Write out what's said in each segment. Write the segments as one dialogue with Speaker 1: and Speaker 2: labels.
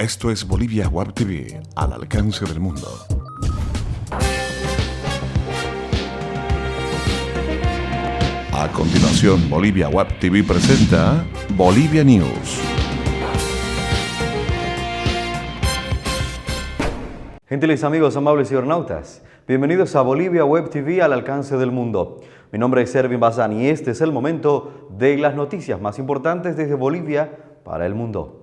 Speaker 1: Esto es Bolivia Web TV, al alcance del mundo. A continuación, Bolivia Web TV presenta Bolivia News.
Speaker 2: Gentiles amigos, amables cibernautas, bienvenidos a Bolivia Web TV al alcance del mundo. Mi nombre es Erwin Bazán y este es el momento de las noticias más importantes desde Bolivia para el mundo.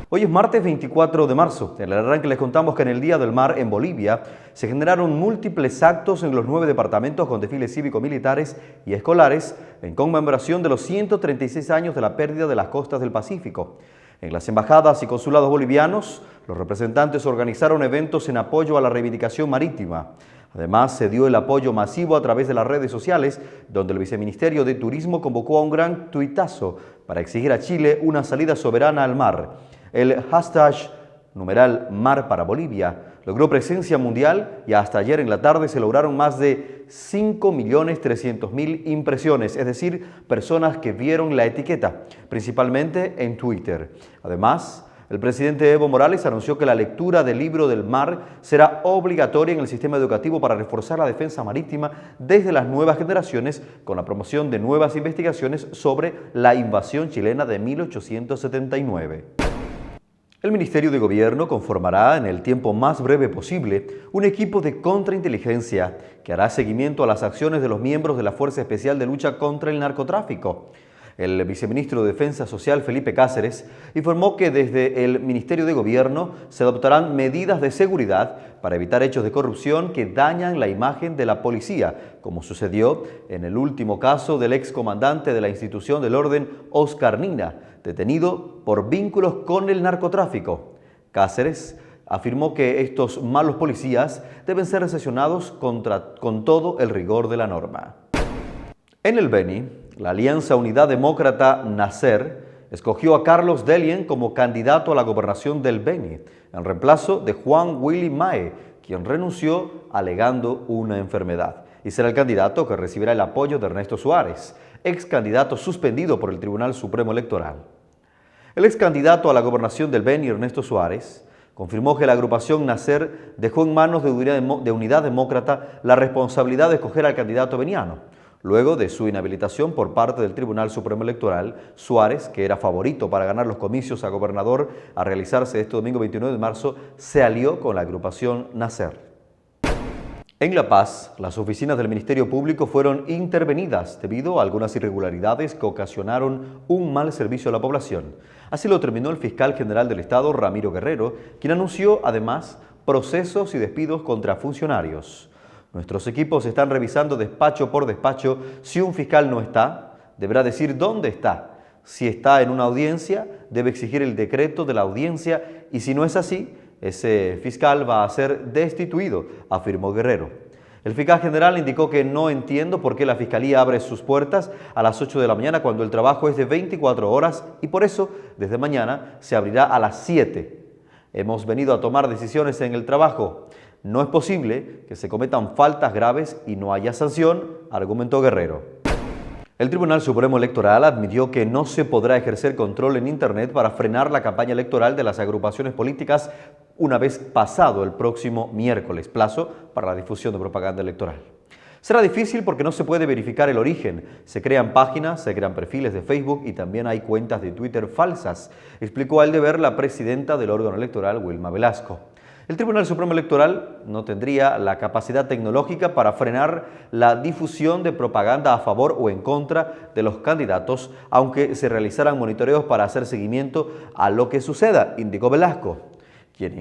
Speaker 2: Hoy es martes 24 de marzo. En el arranque les contamos que en el Día del Mar en Bolivia se generaron múltiples actos en los 9 departamentos con desfiles cívico-militares y escolares en conmemoración de los 136 años de la pérdida de las costas del Pacífico. En las embajadas y consulados bolivianos, los representantes organizaron eventos en apoyo a la reivindicación marítima. Además, se dio el apoyo masivo a través de las redes sociales, donde el Viceministerio de Turismo convocó a un gran tuitazo para exigir a Chile una salida soberana al mar. El hashtag #Mar para Bolivia logró presencia mundial y hasta ayer en la tarde se lograron más de 5.300.000 impresiones, es decir, personas que vieron la etiqueta, principalmente en Twitter. Además, el presidente Evo Morales anunció que la lectura del libro del mar será obligatoria en el sistema educativo para reforzar la defensa marítima desde las nuevas generaciones con la promoción de nuevas investigaciones sobre la invasión chilena de 1879. El Ministerio de Gobierno conformará en el tiempo más breve posible un equipo de contrainteligencia que hará seguimiento a las acciones de los miembros de la Fuerza Especial de Lucha contra el Narcotráfico. El viceministro de Defensa Social, Felipe Cáceres, informó que desde el Ministerio de Gobierno se adoptarán medidas de seguridad para evitar hechos de corrupción que dañan la imagen de la policía, como sucedió en el último caso del excomandante de la institución del orden, Oscar Nina, detenido por vínculos con el narcotráfico. Cáceres afirmó que estos malos policías deben ser sancionados con todo el rigor de la norma. En el Beni, la Alianza Unidad Demócrata Nacer escogió a Carlos Delien como candidato a la gobernación del Beni, en reemplazo de Juan Willy Mae, quien renunció alegando una enfermedad, y será el candidato que recibirá el apoyo de Ernesto Suárez, ex candidato suspendido por el Tribunal Supremo Electoral. El ex candidato a la gobernación del Beni, Ernesto Suárez, confirmó que la agrupación Nacer dejó en manos de Unidad Demócrata la responsabilidad de escoger al candidato beniano. Luego de su inhabilitación por parte del Tribunal Supremo Electoral, Suárez, que era favorito para ganar los comicios a gobernador a realizarse este domingo 29 de marzo, se alió con la agrupación Nacer. En La Paz, las oficinas del Ministerio Público fueron intervenidas debido a algunas irregularidades que ocasionaron un mal servicio a la población. Así lo terminó el fiscal general del Estado, Ramiro Guerrero, quien anunció además procesos y despidos contra funcionarios. Nuestros equipos están revisando despacho por despacho. Si un fiscal no está, deberá decir dónde está. Si está en una audiencia, debe exigir el decreto de la audiencia y si no es así, ese fiscal va a ser destituido, afirmó Guerrero. El fiscal general indicó que no entiendo por qué la Fiscalía abre sus puertas a las 8 de la mañana cuando el trabajo es de 24 horas y por eso desde mañana se abrirá a las 7. Hemos venido a tomar decisiones en el trabajo. No es posible que se cometan faltas graves y no haya sanción, argumentó Guerrero. El Tribunal Supremo Electoral admitió que no se podrá ejercer control en Internet para frenar la campaña electoral de las agrupaciones políticas una vez pasado el próximo miércoles, plazo para la difusión de propaganda electoral. Será difícil porque no se puede verificar el origen. Se crean páginas, se crean perfiles de Facebook y también hay cuentas de Twitter falsas, explicó al deber la presidenta del órgano electoral, Wilma Velasco. El Tribunal Supremo Electoral no tendría la capacidad tecnológica para frenar la difusión de propaganda a favor o en contra de los candidatos, aunque se realizaran monitoreos para hacer seguimiento a lo que suceda, indicó Velasco, quien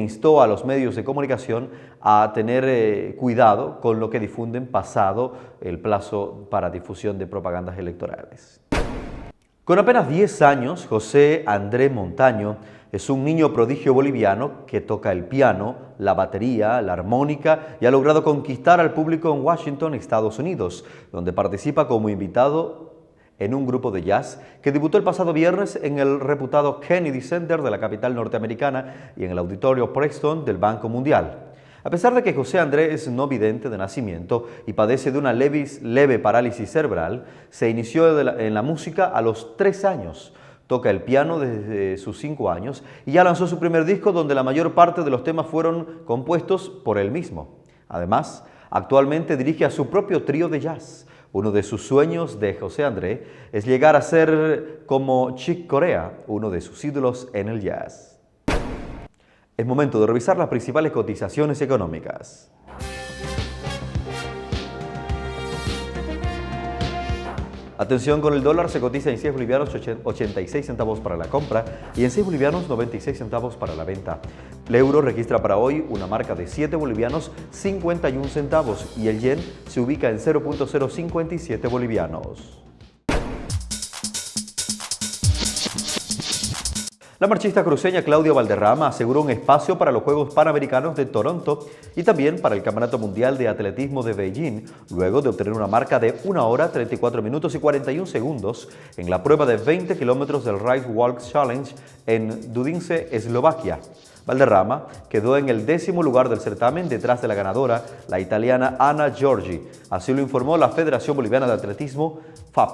Speaker 2: instó a los medios de comunicación a tener cuidado con lo que difunden pasado el plazo para difusión de propagandas electorales. Con apenas 10 años, José André Montaño es un niño prodigio boliviano que toca el piano, la batería, la armónica y ha logrado conquistar al público en Washington, Estados Unidos, donde participa como invitado en un grupo de jazz que debutó el pasado viernes en el reputado Kennedy Center de la capital norteamericana y en el Auditorio Preston del Banco Mundial. A pesar de que José André es no vidente de nacimiento y padece de una leve parálisis cerebral, se inició en la música a los 3 años. Toca el piano desde sus 5 años y ya lanzó su primer disco donde la mayor parte de los temas fueron compuestos por él mismo. Además, actualmente dirige a su propio trío de jazz. Uno de sus sueños de José André es llegar a ser como Chick Corea, uno de sus ídolos en el jazz. Es momento de revisar las principales cotizaciones económicas. Atención con el dólar, se cotiza en 6 bolivianos 86 centavos para la compra y en 6 bolivianos 96 centavos para la venta. El euro registra para hoy una marca de 7 bolivianos 51 centavos y el yen se ubica en 0.057 bolivianos. La marchista cruceña Claudia Valderrama aseguró un espacio para los Juegos Panamericanos de Toronto y también para el Campeonato Mundial de Atletismo de Beijing, luego de obtener una marca de 1 hora, 34 minutos y 41 segundos en la prueba de 20 kilómetros del Rice Walk Challenge en Dudince, Eslovaquia. Valderrama quedó en el 10º lugar del certamen detrás de la ganadora, la italiana Anna Giorgi. Así lo informó la Federación Boliviana de Atletismo, FAB.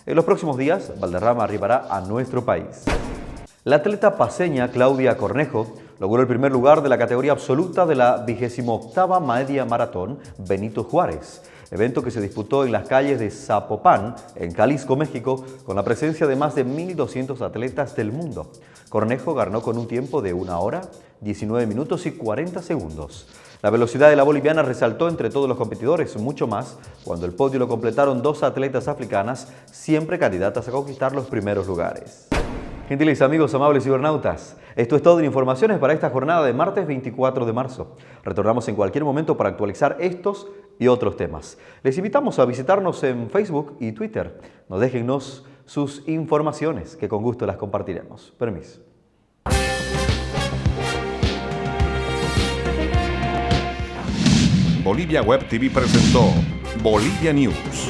Speaker 2: En los próximos días, Valderrama arribará a nuestro país. La atleta paceña Claudia Cornejo logró el primer lugar de la categoría absoluta de la 28ª Media Maratón Benito Juárez, evento que se disputó en las calles de Zapopan, en Jalisco, México, con la presencia de más de 1.200 atletas del mundo. Cornejo ganó con un tiempo de 1 hora, 19 minutos y 40 segundos. La velocidad de la boliviana resaltó entre todos los competidores, mucho más cuando el podio lo completaron 2 atletas africanas, siempre candidatas a conquistar los primeros lugares. Gentiles amigos, amables cibernautas, esto es todo en informaciones para esta jornada de martes 24 de marzo. Retornamos en cualquier momento para actualizar estos y otros temas. Les invitamos a visitarnos en Facebook y Twitter. Déjennos sus informaciones, que con gusto las compartiremos. Permiso.
Speaker 1: Bolivia Web TV presentó Bolivia News.